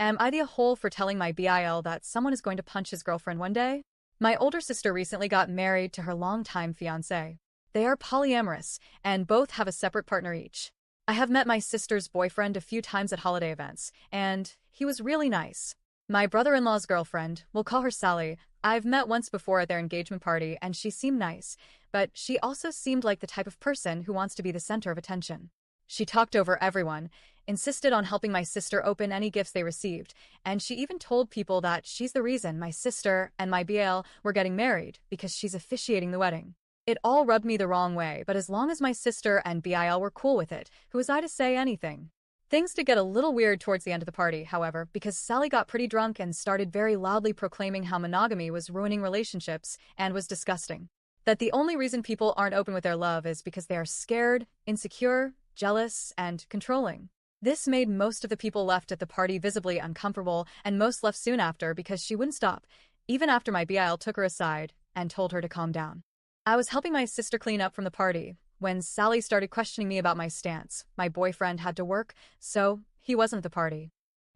Am I the a-hole for telling my BIL that someone is going to punch his girlfriend one day? My older sister recently got married to her longtime fiancé. They are polyamorous and both have a separate partner each. I have met my sister's boyfriend a few times at holiday events, and he was really nice. My brother-in-law's girlfriend, we'll call her Sally, I've met once before at their engagement party and she seemed nice, but she also seemed like the type of person who wants to be the center of attention. She talked over everyone, insisted on helping my sister open any gifts they received, and she even told people that she's the reason my sister and my BL were getting married because she's officiating the wedding. It all rubbed me the wrong way, but as long as my sister and BIL were cool with it, who was I to say anything? Things did get a little weird towards the end of the party, however, because Sally got pretty drunk and started very loudly proclaiming how monogamy was ruining relationships and was disgusting. That the only reason people aren't open with their love is because they are scared, insecure, jealous, and controlling. This made most of the people left at the party visibly uncomfortable, and most left soon after because she wouldn't stop, even after my BIL took her aside and told her to calm down. I was helping my sister clean up from the party when Sally started questioning me about my stance. My boyfriend had to work, so he wasn't at the party.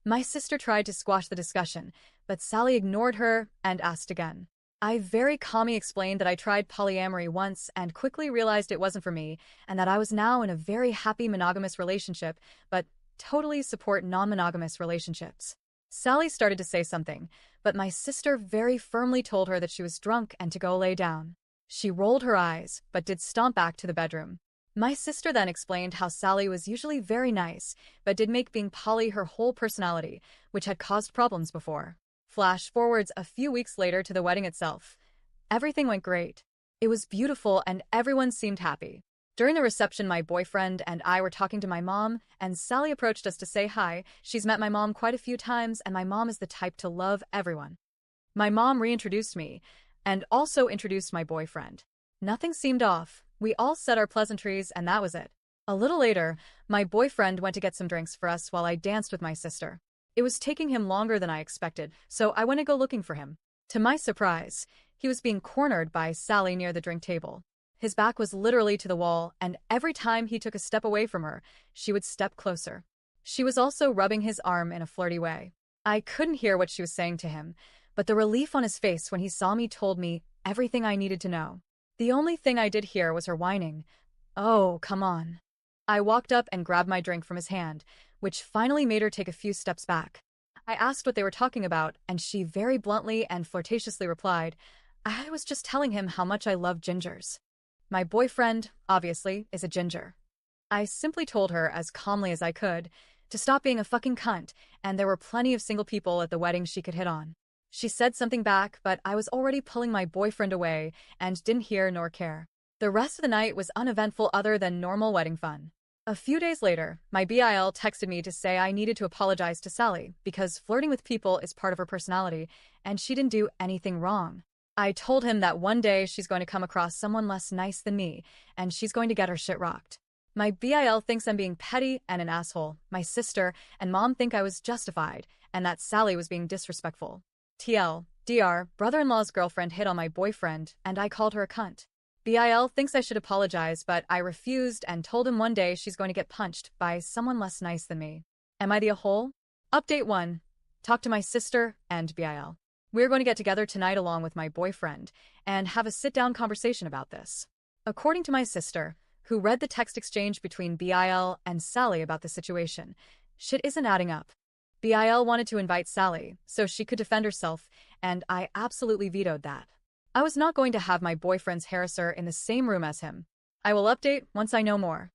My sister tried to squash the discussion, but Sally ignored her and asked again. I very calmly explained that I tried polyamory once and quickly realized it wasn't for me, and that I was now in a very happy monogamous relationship, but totally support non-monogamous relationships. Sally started to say something, but my sister very firmly told her that she was drunk and to go lay down. She rolled her eyes, but did stomp back to the bedroom. My sister then explained how Sally was usually very nice, but did make being poly her whole personality, which had caused problems before. Flash forwards a few weeks later to the wedding itself. Everything went great. It was beautiful and everyone seemed happy. During the reception, my boyfriend and I were talking to my mom, and Sally approached us to say hi. She's met my mom quite a few times, and my mom is the type to love everyone. My mom reintroduced me, and also introduced my boyfriend. Nothing seemed off. We all said our pleasantries, and that was it. A little later, my boyfriend went to get some drinks for us while I danced with my sister. It was taking him longer than I expected, so I went to go looking for him. To my surprise, he was being cornered by Sally near the drink table. His back was literally to the wall, and every time he took a step away from her, she would step closer. She was also rubbing his arm in a flirty way. I couldn't hear what she was saying to him, but the relief on his face when he saw me told me everything I needed to know. The only thing I did hear was her whining, "Oh, come on." I walked up and grabbed my drink from his hand, which finally made her take a few steps back. I asked what they were talking about, and she very bluntly and flirtatiously replied, "I was just telling him how much I love gingers." My boyfriend, obviously, is a ginger. I simply told her, as calmly as I could, to stop being a fucking cunt, and there were plenty of single people at the wedding she could hit on. She said something back, but I was already pulling my boyfriend away and didn't hear nor care. The rest of the night was uneventful other than normal wedding fun. A few days later, my BIL texted me to say I needed to apologize to Sally because flirting with people is part of her personality and she didn't do anything wrong. I told him that one day she's going to come across someone less nice than me and she's going to get her shit rocked. My BIL thinks I'm being petty and an asshole. My sister and mom think I was justified and that Sally was being disrespectful. TLDR, brother-in-law's girlfriend hit on my boyfriend and I called her a cunt. BIL thinks I should apologize, but I refused and told him one day she's going to get punched by someone less nice than me. Am I the a-hole? Update 1. Talk to my sister and BIL. We're going to get together tonight along with my boyfriend and have a sit-down conversation about this. According to my sister, who read the text exchange between BIL and Sally about the situation, shit isn't adding up. BIL wanted to invite Sally so she could defend herself, and I absolutely vetoed that. I was not going to have my boyfriend's harasser in the same room as him. I will update once I know more.